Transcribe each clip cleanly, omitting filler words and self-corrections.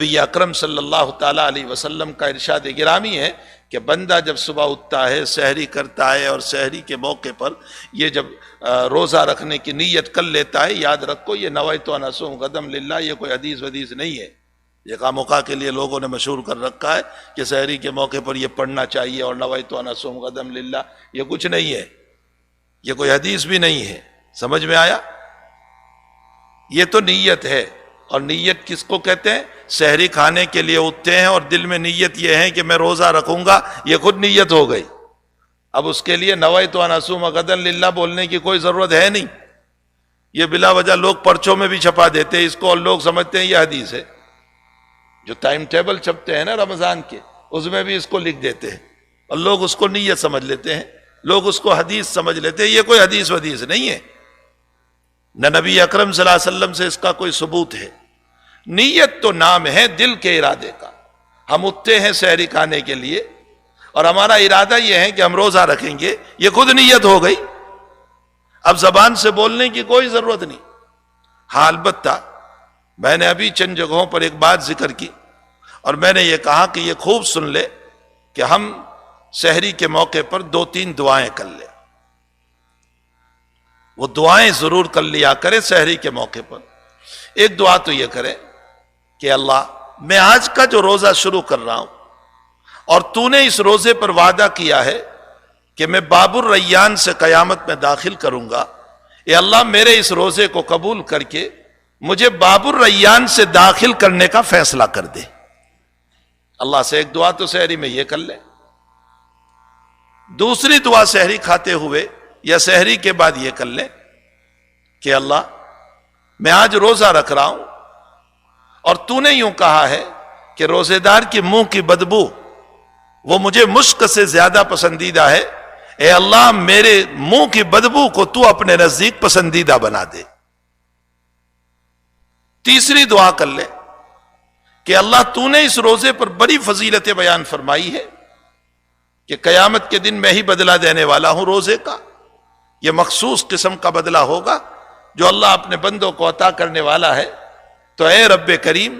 نبی اکرم صلی اللہ تعالیٰ علیہ وسلم کا ارشاد گرامی ہے کہ بندہ جب صبح اٹھتا ہے، سحری کرتا ہے، اور سحری کے موقع پر یہ جب روزہ رکھنے کی نیت کر لیتا ہے، یاد رکھو یہ نویت ان اصوم غدا للہ، یہ کوئی حدیث نہیں ہے، یہ خامخواہ کے لیے لوگوں نے مشہور کر رکھا ہے کہ سحری کے موقع پر یہ پڑھنا چاہیے اور نویت ان اصوم غدا للہ، یہ کچھ نہیں ہے، یہ کوئی حدیث بھی نہیں ہے۔ سمجھ میں آیا؟ یہ تو نیت ہے، اور نیت کس کو کہتے ہیں؟ سحری کھانے کے لیے اٹھتے ہیں اور دل میں نیت یہ ہے کہ میں روزہ رکھوں گا، یہ خود نیت ہو گئی۔ اب اس کے لیے نویت ان اصوم غدا للہ بولنے کی کوئی ضرورت ہے نہیں، یہ بلا وجہ لوگ پرچوں میں بھی چھپا دیتے ہیں اس کو، اور لوگ سمجھتے ہیں یہ حدیث ہے۔ جو ٹائم ٹیبل چھپتے ہیں نا رمضان کے، اس میں بھی اس کو لکھ دیتے ہیں، اور لوگ اس کو نیت سمجھ لیتے ہیں، لوگ اس کو حدیث سمجھ لیتے ہیں، یہ کوئی حدیث نہیں ہے، نہ نبی اکرم صلی اللہ علیہ وسلم سے اس کا کوئی ثبوت ہے۔ نیت تو نام ہے دل کے ارادے کا۔ ہم اٹھتے ہیں سحری کھانے کے لیے اور ہمارا ارادہ یہ ہے کہ ہم روزہ رکھیں گے، یہ خود نیت ہو گئی، اب زبان سے بولنے کی کوئی ضرورت نہیں۔ ہاں البتہ میں نے ابھی چند جگہوں پر ایک بات ذکر کی، اور میں نے یہ کہا کہ یہ خوب سن لے کہ ہم سحری کے موقع پر 2-3 دعائیں کر لیں، وہ دعائیں ضرور کر لیا کرے سحری کے موقع پر۔ ایک دعا تو یہ کرے کہ اللہ میں آج کا جو روزہ شروع کر رہا ہوں، اور تو نے اس روزے پر وعدہ کیا ہے کہ میں باب الریان سے قیامت میں داخل کروں گا، اے اللہ میرے اس روزے کو قبول کر کے مجھے باب الریان سے داخل کرنے کا فیصلہ کر دے۔ اللہ سے ایک دعا تو سحری میں یہ کر لے۔ دوسری دعا سحری کھاتے ہوئے یا سحری کے بعد یہ کر لے کہ اللہ میں آج روزہ رکھ رہا ہوں، اور تو نے یوں کہا ہے کہ روزے دار کی منہ کی بدبو وہ مجھے مشک سے زیادہ پسندیدہ ہے، اے اللہ میرے منہ کی بدبو کو تو اپنے نزدیک پسندیدہ بنا دے۔ تیسری دعا کر لے کہ اللہ تو نے اس روزے پر بڑی فضیلت بیان فرمائی ہے کہ قیامت کے دن میں ہی بدلہ دینے والا ہوں روزے کا، یہ مخصوص قسم کا بدلہ ہوگا جو اللہ اپنے بندوں کو عطا کرنے والا ہے۔ تو اے رب کریم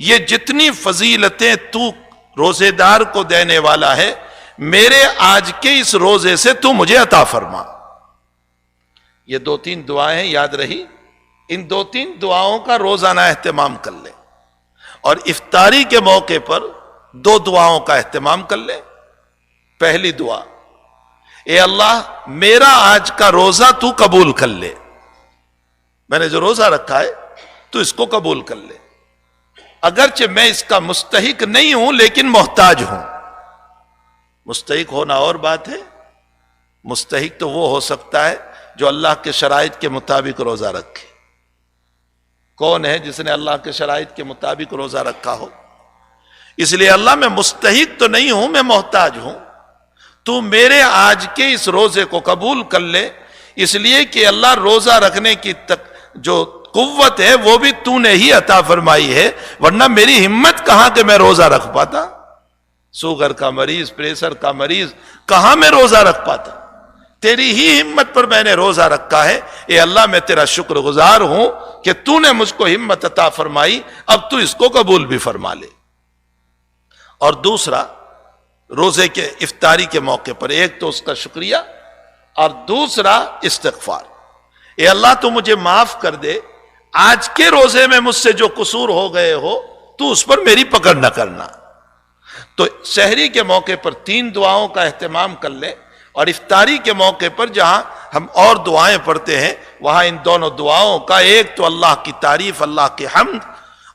یہ جتنی فضیلتیں تو روزے دار کو دینے والا ہے، میرے آج کے اس روزے سے تو مجھے عطا فرما۔ یہ 2-3 دعائیں یاد رہی، ان 2-3 دعاؤں کا روزانہ اہتمام کر لیں، اور افطاری کے موقع پر 2 دعاؤں کا اہتمام کر لیں۔ پہلی دعا، اے اللہ میرا آج کا روزہ تو قبول کر لے، میں نے جو روزہ رکھا ہے تو اس کو قبول کر لے، اگرچہ میں اس کا مستحق نہیں ہوں لیکن محتاج ہوں۔ مستحق ہونا اور بات ہے، مستحق تو وہ ہو سکتا ہے جو اللہ کے شرائط کے مطابق روزہ رکھے۔ کون ہے جس نے اللہ کے شرائط کے مطابق روزہ رکھا ہو؟ اس لیے اللہ میں مستحق تو نہیں ہوں، میں محتاج ہوں، تو میرے آج کے اس روزے کو قبول کر لے، اس لیے کہ اللہ روزہ رکھنے کی جو قوت ہے وہ بھی تو نے ہی عطا فرمائی ہے، ورنہ میری ہمت کہاں کہ میں روزہ رکھ پاتا؟ شوگر کا مریض، پریشر کا مریض، کہاں میں روزہ رکھ پاتا؟ تیری ہی ہمت پر میں نے روزہ رکھا ہے۔ اے اللہ میں تیرا شکر گزار ہوں کہ تو نے مجھ کو ہمت عطا فرمائی، اب تو اس کو قبول بھی فرما لے۔ اور دوسرا، روزے کے افطاری کے موقع پر ایک تو اس کا شکریہ، اور دوسرا استغفار۔ اے اللہ تو مجھے معاف کر دے، آج کے روزے میں مجھ سے جو قصور ہو گئے ہو تو اس پر میری پکڑ نہ کرنا۔ تو سحری کے موقع پر 3 دعاؤں کا اہتمام کر لیں، اور افطاری کے موقع پر جہاں ہم اور دعائیں پڑھتے ہیں وہاں ان دونوں دعاؤں کا، ایک تو اللہ کی تعریف، اللہ کی حمد،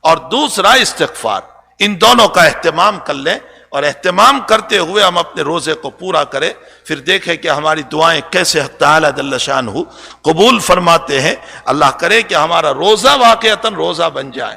اور دوسرا استغفار، ان دونوں کا اہتمام کر لیں، اور اہتمام کرتے ہوئے ہم اپنے روزے کو پورا کریں، پھر دیکھیں کہ ہماری دعائیں کیسے حق تعالیٰ جل شانہ قبول فرماتے ہیں۔ اللہ کرے کہ ہمارا روزہ واقعتاً روزہ بن جائے۔